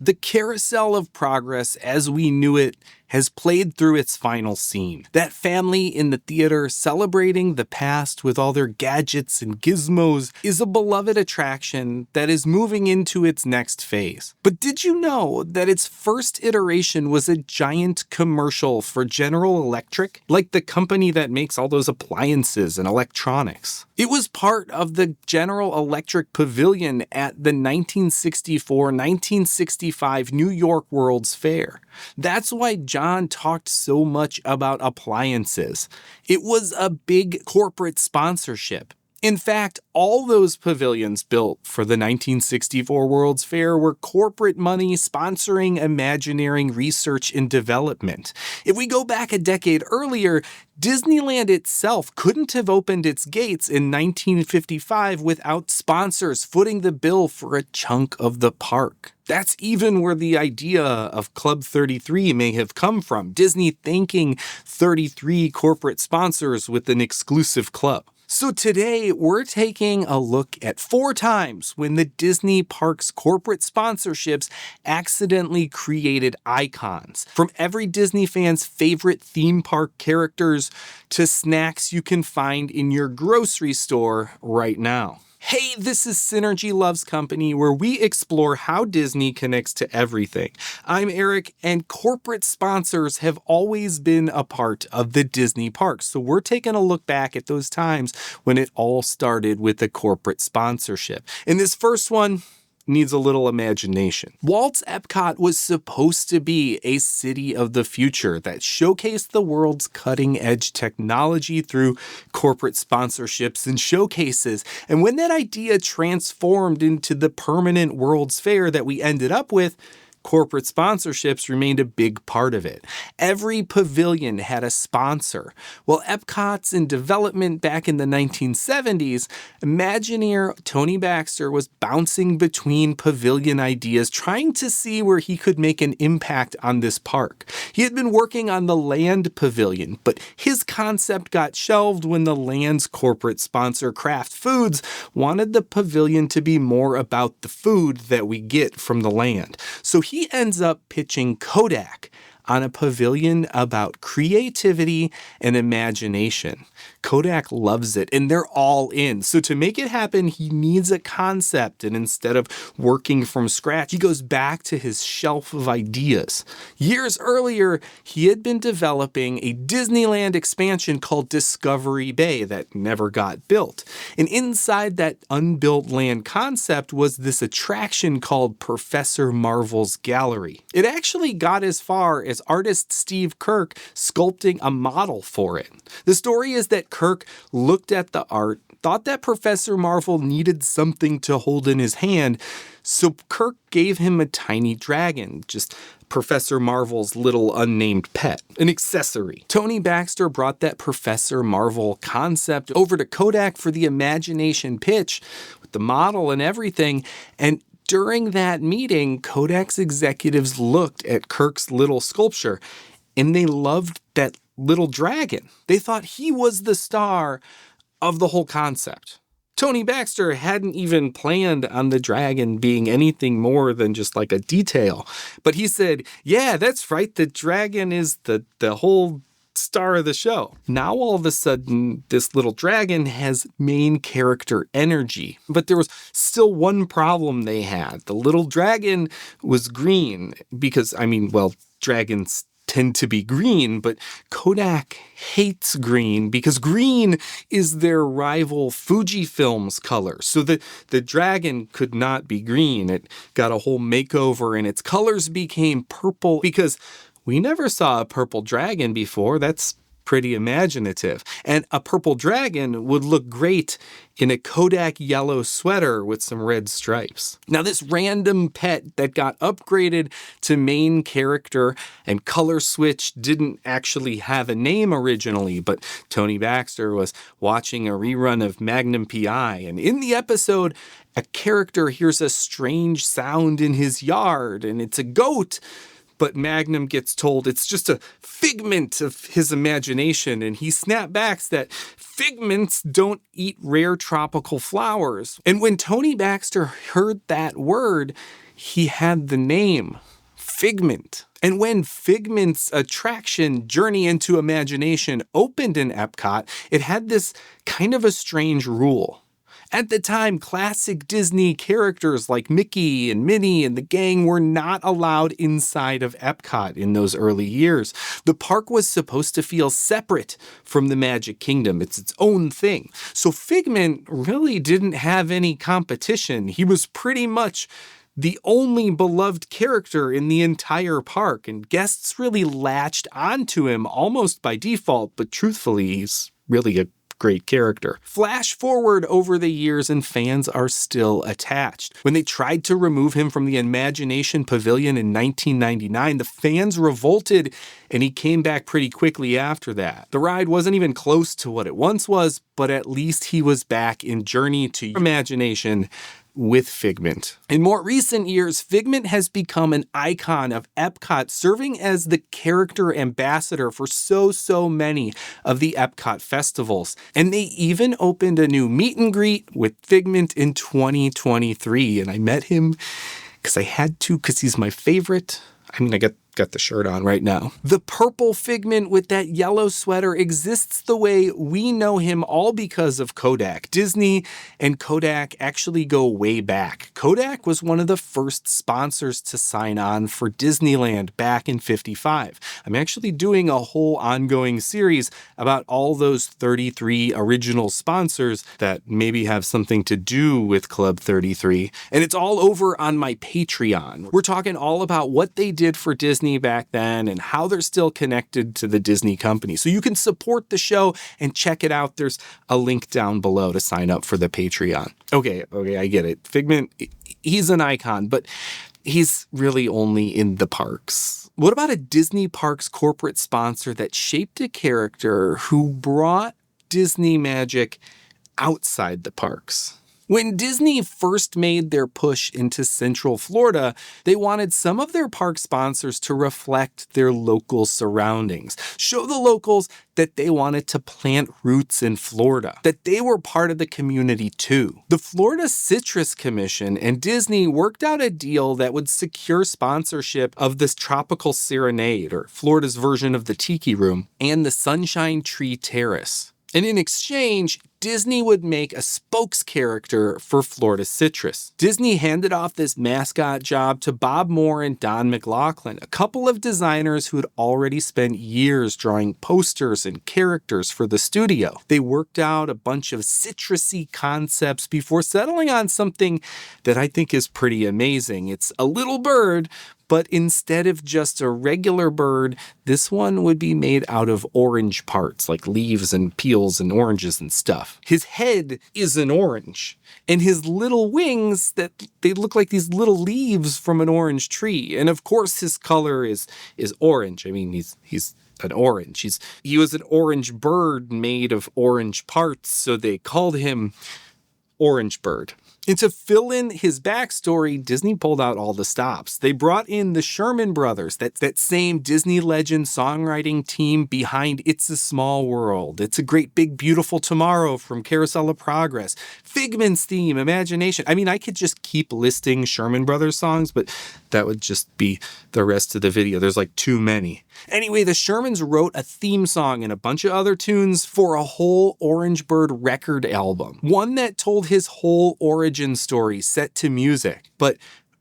The carousel of progress as we knew it has played through its final scene. That family in the theater celebrating the past with all their gadgets and gizmos is a beloved attraction that is moving into its next phase. But did you know that its first iteration was a giant commercial for General Electric, like the company that makes all those appliances and electronics? It was part of the General Electric Pavilion at the 1964-1965 New York World's Fair. That's why John talked so much about appliances. It was a big corporate sponsorship. In fact, all those pavilions built for the 1964 World's Fair were corporate money sponsoring Imagineering research and development. If we go back a decade earlier, Disneyland itself couldn't have opened its gates in 1955 without sponsors footing the bill for a chunk of the park. That's even where the idea of Club 33 may have come from, Disney thanking 33 corporate sponsors with an exclusive club. So today, we're taking a look at 4 times when the Disney Parks corporate sponsorships accidentally created icons. From every Disney fan's favorite theme park characters to snacks you can find in your grocery store right now. Hey, this is Synergy Loves Company, where we explore how Disney connects to everything. I'm Eric, and corporate sponsors have always been a part of the Disney parks. So we're taking a look back at those times when it all started with a corporate sponsorship. And this first one needs a little imagination. Walt's Epcot was supposed to be a city of the future that showcased the world's cutting-edge technology through corporate sponsorships and showcases. And when that idea transformed into the permanent World's Fair that we ended up with, corporate sponsorships remained a big part of it. Every pavilion had a sponsor. While Epcot's in development back in the 1970s, Imagineer Tony Baxter was bouncing between pavilion ideas, trying to see where he could make an impact on this park. He had been working on the Land Pavilion, but his concept got shelved when the Land's corporate sponsor, Kraft Foods, wanted the pavilion to be more about the food that we get from the land. So he ends up pitching Kodak on a pavilion about creativity and imagination. Kodak loves it, and they're all in. So to make it happen, he needs a concept, and instead of working from scratch, he goes back to his shelf of ideas. Years earlier, he had been developing a Disneyland expansion called Discovery Bay that never got built. And inside that unbuilt land concept was this attraction called Professor Marvel's Gallery. It actually got as far as artist Steve Kirk sculpting a model for it. The story is that Kirk looked at the art, thought that Professor Marvel needed something to hold in his hand, so Kirk gave him a tiny dragon, just Professor Marvel's little unnamed pet, an accessory. Tony Baxter brought that Professor Marvel concept over to Kodak for the imagination pitch with the model and everything, and during that meeting, Kodak's executives looked at Kirk's little sculpture and they loved that little dragon. They thought he was the star of the whole concept. Tony Baxter hadn't even planned on the dragon being anything more than just like a detail. But he said, yeah, that's right, the dragon is the whole star of the show. Now all of a sudden, this little dragon has main character energy. But there was still one problem they had. The little dragon was green because, dragons tend to be green, but Kodak hates green because green is their rival Fujifilm's color. So the dragon could not be green. It got a whole makeover and its colors became purple because we never saw a purple dragon before. That's pretty imaginative. And a purple dragon would look great in a Kodak yellow sweater with some red stripes. Now, this random pet that got upgraded to main character and color switch didn't actually have a name originally, but Tony Baxter was watching a rerun of Magnum P.I., and in the episode, a character hears a strange sound in his yard, and it's a goat. But Magnum gets told it's just a figment of his imagination, and he snapbacks that figments don't eat rare tropical flowers. And when Tony Baxter heard that word, he had the name Figment. And when Figment's attraction, Journey into Imagination, opened in Epcot, it had this kind of a strange rule. At the time, classic Disney characters like Mickey and Minnie and the gang were not allowed inside of Epcot in those early years. The park was supposed to feel separate from the Magic Kingdom. It's its own thing. So Figment really didn't have any competition. He was pretty much the only beloved character in the entire park, and guests really latched onto him almost by default, but truthfully, he's really a great character. Flash forward over the years and fans are still attached. When they tried to remove him from the Imagination Pavilion in 1999, the fans revolted and he came back pretty quickly after that. The ride wasn't even close to what it once was, but at least he was back in Journey to Imagination with Figment. In more recent years, Figment has become an icon of Epcot, serving as the character ambassador for so many of the Epcot festivals. And they even opened a new meet and greet with Figment in 2023. And I met him because I had to, because he's my favorite. I mean, I got the shirt on right now. The purple Figment with that yellow sweater exists the way we know him all because of Kodak. Disney and Kodak actually go way back. Kodak was one of the first sponsors to sign on for Disneyland back in '55. I'm actually doing a whole ongoing series about all those 33 original sponsors that maybe have something to do with Club 33. And it's all over on my Patreon. We're talking all about what they did for Disney back then and how they're still connected to the Disney company. So you can support the show and check it out. There's a link down below to sign up for the Patreon. Okay, I get it. Figment, he's an icon, but he's really only in the parks. What about a Disney Parks corporate sponsor that shaped a character who brought Disney magic outside the parks? When Disney first made their push into Central Florida, they wanted some of their park sponsors to reflect their local surroundings, show the locals that they wanted to plant roots in Florida, that they were part of the community too. The Florida Citrus Commission and Disney worked out a deal that would secure sponsorship of this Tropical Serenade, or Florida's version of the Tiki Room, and the Sunshine Tree Terrace. And in exchange, Disney would make a spokes character for Florida Citrus. Disney handed off this mascot job to Bob Moore and Don McLaughlin, a couple of designers who had already spent years drawing posters and characters for the studio. They worked out a bunch of citrusy concepts before settling on something that I think is pretty amazing. It's a little bird, but instead of just a regular bird, this one would be made out of orange parts, like leaves and peels and oranges and stuff. His head is an orange, and his little wings, that they look like these little leaves from an orange tree. And of course, his color is orange. I mean, he's an orange. He was an orange bird made of orange parts, so they called him Orange Bird. And to fill in his backstory, Disney pulled out all the stops. They brought in the Sherman Brothers, that same Disney legend songwriting team behind It's a Small World, It's a Great Big Beautiful Tomorrow from Carousel of Progress, Figment's theme, Imagination. I mean, I could just keep listing Sherman Brothers songs, but that would just be the rest of the video. There's like too many. Anyway, the Shermans wrote a theme song and a bunch of other tunes for a whole Orange Bird record album, one that told his whole origin story set to music. But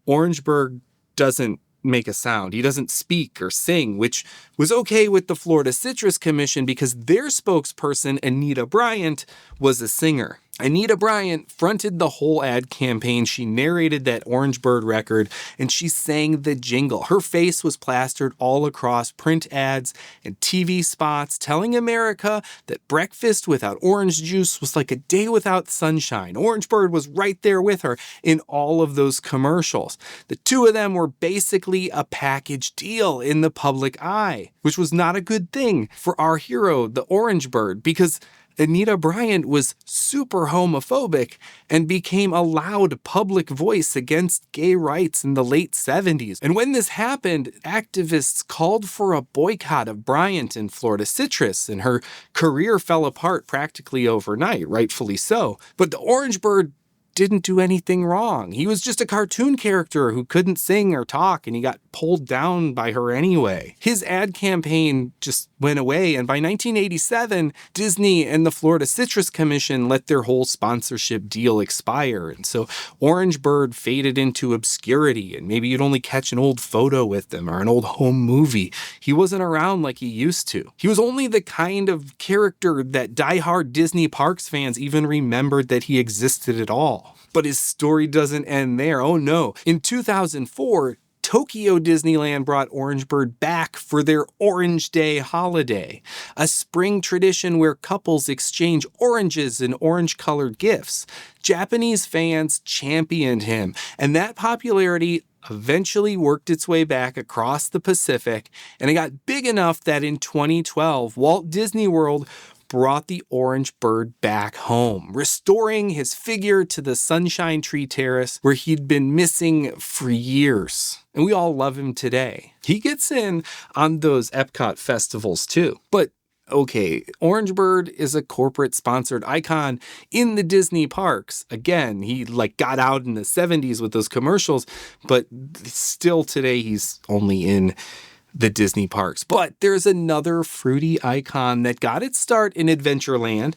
Orange Bird doesn't make a sound. He doesn't speak or sing, which was okay with the Florida Citrus Commission because their spokesperson, Anita Bryant, was a singer. Anita Bryant fronted the whole ad campaign. She narrated that Orange Bird record, and she sang the jingle. Her face was plastered all across print ads and TV spots, telling America that breakfast without orange juice was like a day without sunshine. Orange Bird was right there with her in all of those commercials. The two of them were basically a package deal in the public eye, which was not a good thing for our hero, the Orange Bird, because Anita Bryant was super homophobic and became a loud public voice against gay rights in the late 70s. And when this happened, activists called for a boycott of Bryant and Florida Citrus, and her career fell apart practically overnight, rightfully so. But the Orange Bird didn't do anything wrong. He was just a cartoon character who couldn't sing or talk, and he got pulled down by her anyway. His ad campaign just went away, and by 1987, Disney and the Florida Citrus Commission let their whole sponsorship deal expire, and so Orange Bird faded into obscurity, and maybe you'd only catch an old photo with him or an old home movie. He wasn't around like he used to. He was only the kind of character that diehard Disney Parks fans even remembered that he existed at all. But his story doesn't end there. Oh no. In 2004, Tokyo Disneyland brought Orange Bird back for their Orange Day holiday, a spring tradition where couples exchange oranges and orange-colored gifts. Japanese fans championed him, and that popularity eventually worked its way back across the Pacific, and it got big enough that in 2012, Walt Disney World brought the Orange Bird back home, restoring his figure to the Sunshine Tree Terrace where he'd been missing for years. And we all love him today. He gets in on those Epcot festivals too. But okay, Orange Bird is a corporate sponsored icon in the Disney parks. Again, he got out in the 70s with those commercials, but still today he's only in the Disney parks. But there's another fruity icon that got its start in Adventureland,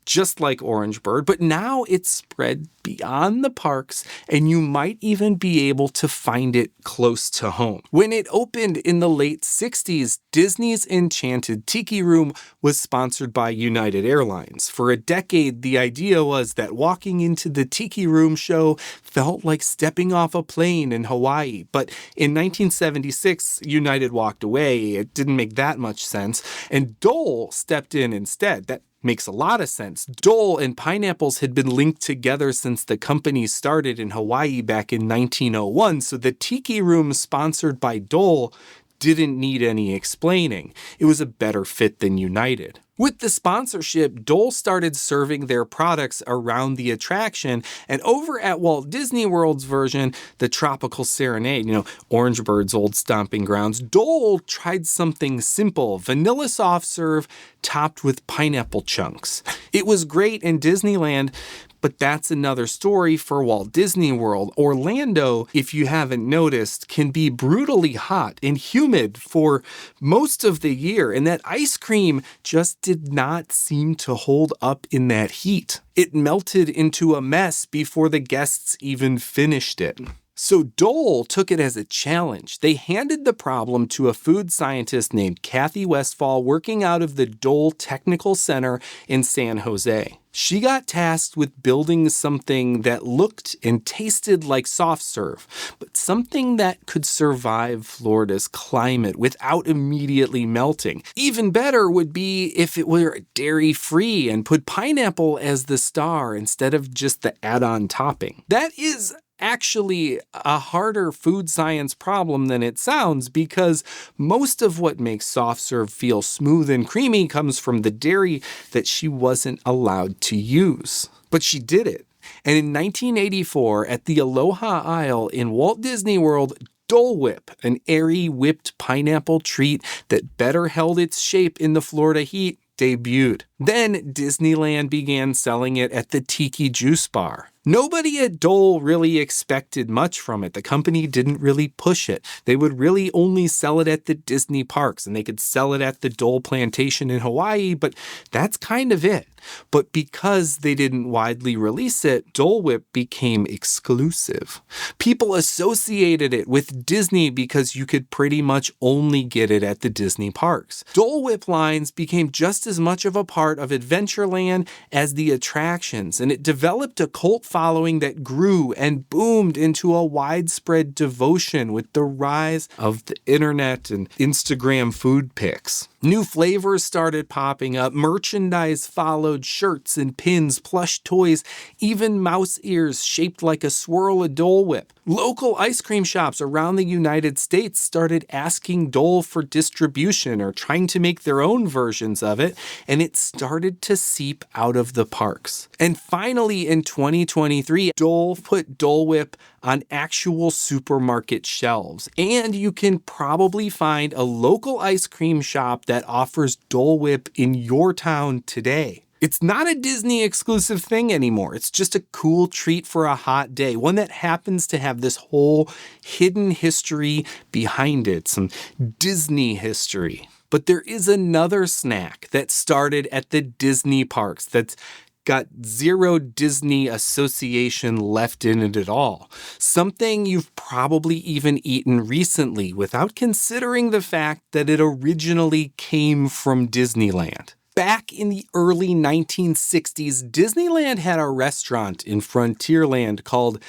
just like Orange Bird, but now it's spread beyond the parks, and you might even be able to find it close to home. When it opened in the late 60s, Disney's Enchanted Tiki Room was sponsored by United Airlines. For a decade, the idea was that walking into the Tiki Room show felt like stepping off a plane in Hawaii. But in 1976, United walked away. It didn't make that much sense, and Dole stepped in instead. That makes a lot of sense. Dole and pineapples had been linked together since the company started in Hawaii back in 1901, so the Tiki Room sponsored by Dole didn't need any explaining. It was a better fit than United. With the sponsorship, Dole started serving their products around the attraction, and over at Walt Disney World's version, the Tropical Serenade, Orange Bird's old stomping grounds, Dole tried something simple, vanilla soft serve topped with pineapple chunks. It was great in Disneyland, but that's another story for Walt Disney World. Orlando, if you haven't noticed, can be brutally hot and humid for most of the year, and that ice cream just did not seem to hold up in that heat. It melted into a mess before the guests even finished it. So Dole took it as a challenge. They handed the problem to a food scientist named Kathy Westfall working out of the Dole Technical Center in San Jose. She got tasked with building something that looked and tasted like soft serve, but something that could survive Florida's climate without immediately melting. Even better would be if it were dairy-free and put pineapple as the star instead of just the add-on topping. That is actually a harder food science problem than it sounds, because most of what makes soft serve feel smooth and creamy comes from the dairy that she wasn't allowed to use. But she did it. And in 1984, at the Aloha Isle in Walt Disney World, Dole Whip, an airy whipped pineapple treat that better held its shape in the Florida heat, debuted. Then Disneyland began selling it at the Tiki Juice Bar. Nobody at Dole really expected much from it. The company didn't really push it. They would really only sell it at the Disney parks, and they could sell it at the Dole Plantation in Hawaii, but that's kind of it. But because they didn't widely release it, Dole Whip became exclusive. People associated it with Disney because you could pretty much only get it at the Disney parks. Dole Whip lines became just as much of a part of Adventureland as the attractions, and it developed a cult following that grew and boomed into a widespread devotion with the rise of the internet and Instagram food pics. New flavors started popping up, merchandise followed, shirts and pins, plush toys, even mouse ears shaped like a swirl of Dole Whip. Local ice cream shops around the United States started asking Dole for distribution or trying to make their own versions of it, and it started to seep out of the parks. And finally, in 2023, Dole put Dole Whip on actual supermarket shelves, and you can probably find a local ice cream shop that offers Dole Whip in your town today. It's not a Disney exclusive thing anymore. It's just a cool treat for a hot day, one that happens to have this whole hidden history behind it, some Disney history. But there is another snack that started at the Disney parks that's got zero Disney association left in it at all. Something you've probably even eaten recently without considering the fact that it originally came from Disneyland. Back in the early 1960s, Disneyland had a restaurant in Frontierland called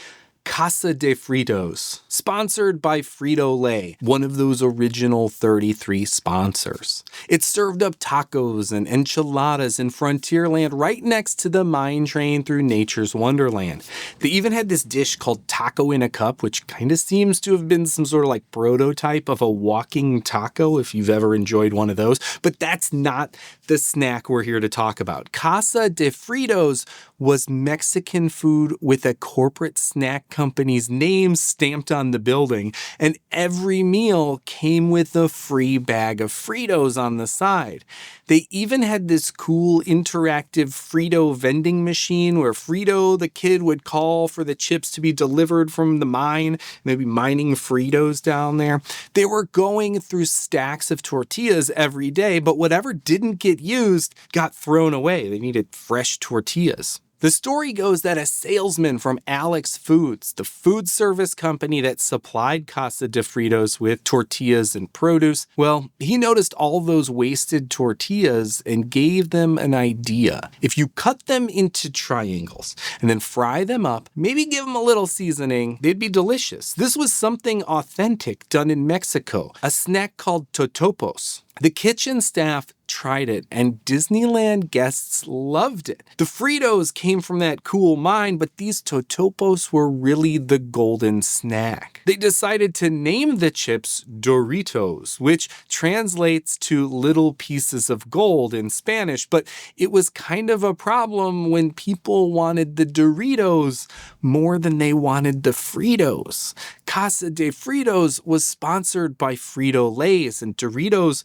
Casa de Fritos, sponsored by Frito-Lay, one of those original 33 sponsors. It served up tacos and enchiladas in Frontierland right next to the mine train through Nature's Wonderland. They even had this dish called taco in a cup, which kind of seems to have been some sort of like prototype of a walking taco, if you've ever enjoyed one of those. But that's not the snack we're here to talk about. Casa de Fritos was Mexican food with a corporate snack company's name stamped on the building, and every meal came with a free bag of Fritos on the side. They even had this cool interactive Frito vending machine where Frito, the kid, would call for the chips to be delivered from the mine, and they'd be mining Fritos down there. They were going through stacks of tortillas every day, but whatever didn't get used got thrown away. They needed fresh tortillas. The story goes that a salesman from Alex Foods, the food service company that supplied Casa de Fritos with tortillas and produce, well, he noticed all those wasted tortillas and gave them an idea. If you cut them into triangles and then fry them up, maybe give them a little seasoning, they'd be delicious. This was something authentic done in Mexico, a snack called totopos. The kitchen staff tried it, and Disneyland guests loved it. The Fritos came from that cool mine, but these totopos were really the golden snack. They decided to name the chips Doritos, which translates to little pieces of gold in Spanish, but it was kind of a problem when people wanted the Doritos more than they wanted the Fritos. Casa de Fritos was sponsored by Frito-Lays, and Doritos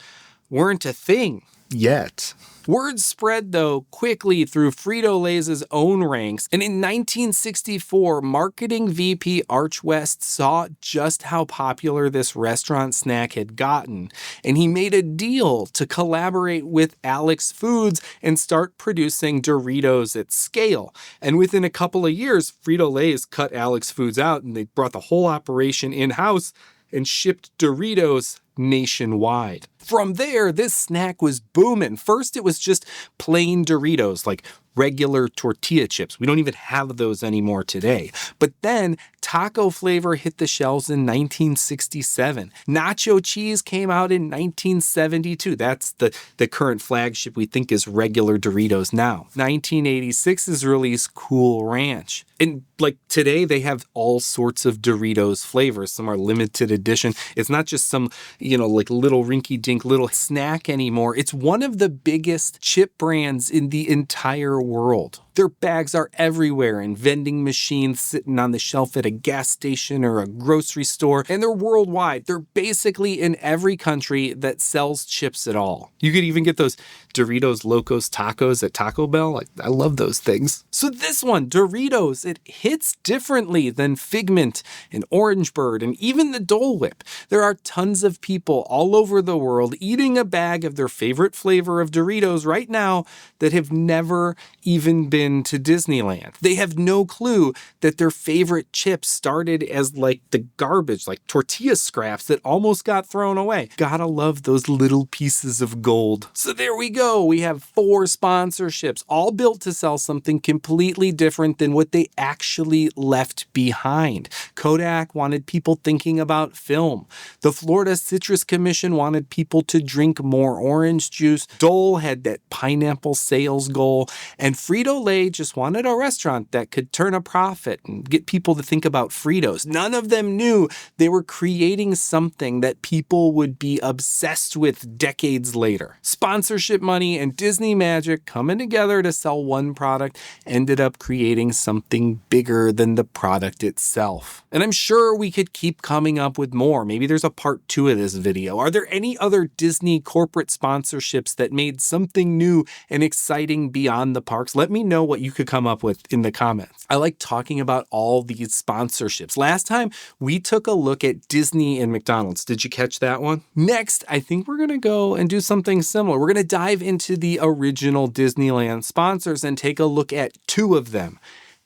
weren't a thing yet. Word spread, though, quickly through Frito-Lay's own ranks, and in 1964, marketing VP Arch West saw just how popular this restaurant snack had gotten, and he made a deal to collaborate with Alex Foods and start producing Doritos at scale. And within a couple of years, Frito-Lay's cut Alex Foods out, and they brought the whole operation in-house and shipped Doritos nationwide. From there, this snack was booming. First, it was just plain Doritos, like regular tortilla chips. We don't even have those anymore today. But then taco flavor hit the shelves in 1967. Nacho cheese came out in 1972. That's the current flagship we think is regular Doritos now. 1986 is released Cool Ranch. And like today, they have all sorts of Doritos flavors. Some are limited edition. It's not just some, like little rinky-dink little snack anymore. It's one of the biggest chip brands in the entire world. Their bags are everywhere in vending machines sitting on the shelf at a gas station or a grocery store, and they're worldwide. They're basically in every country that sells chips at all. You could even get those Doritos Locos Tacos at Taco Bell. I love those things. So this one, Doritos, it hits differently than Figment and Orange Bird and even the Dole Whip. There are tons of people all over the world eating a bag of their favorite flavor of Doritos right now that have never even been to Disneyland. They have no clue that their favorite chips started as like the garbage, like tortilla scraps that almost got thrown away. Gotta love those little pieces of gold. So there we go. We have 4 sponsorships, all built to sell something completely different than what they actually left behind. Kodak wanted people thinking about film. The Florida Citrus Commission wanted people to drink more orange juice. Dole had that pineapple sales goal. And And Frito-Lay just wanted a restaurant that could turn a profit and get people to think about Fritos. None of them knew they were creating something that people would be obsessed with decades later. Sponsorship money and Disney magic coming together to sell one product ended up creating something bigger than the product itself. And I'm sure we could keep coming up with more. Maybe there's a part 2 of this video. Are there any other Disney corporate sponsorships that made something new and exciting beyond the parks? Let me know what you could come up with in the comments. I like talking about all these sponsorships. Last time we took a look at Disney and McDonald's. Did you catch that one? Next, I think we're gonna go and do something similar. We're gonna dive into the original Disneyland sponsors and take a look at 2 of them.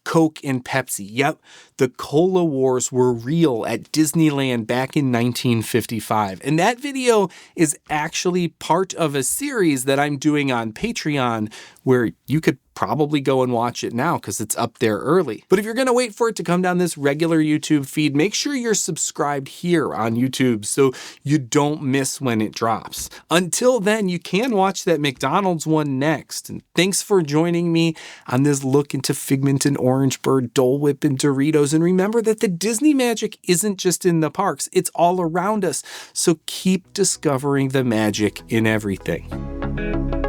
Coke and Pepsi. Yep, the Cola Wars were real at Disneyland back in 1955. And that video is actually part of a series that I'm doing on Patreon where you could probably go and watch it now because it's up there early. But if you're going to wait for it to come down this regular YouTube feed, make sure you're subscribed here on YouTube so you don't miss when it drops. Until then, you can watch that McDonald's one next. And thanks for joining me on this look into Figment and Orange Bird, Dole Whip, and Doritos. And remember that the Disney magic isn't just in the parks, it's all around us. So keep discovering the magic in everything.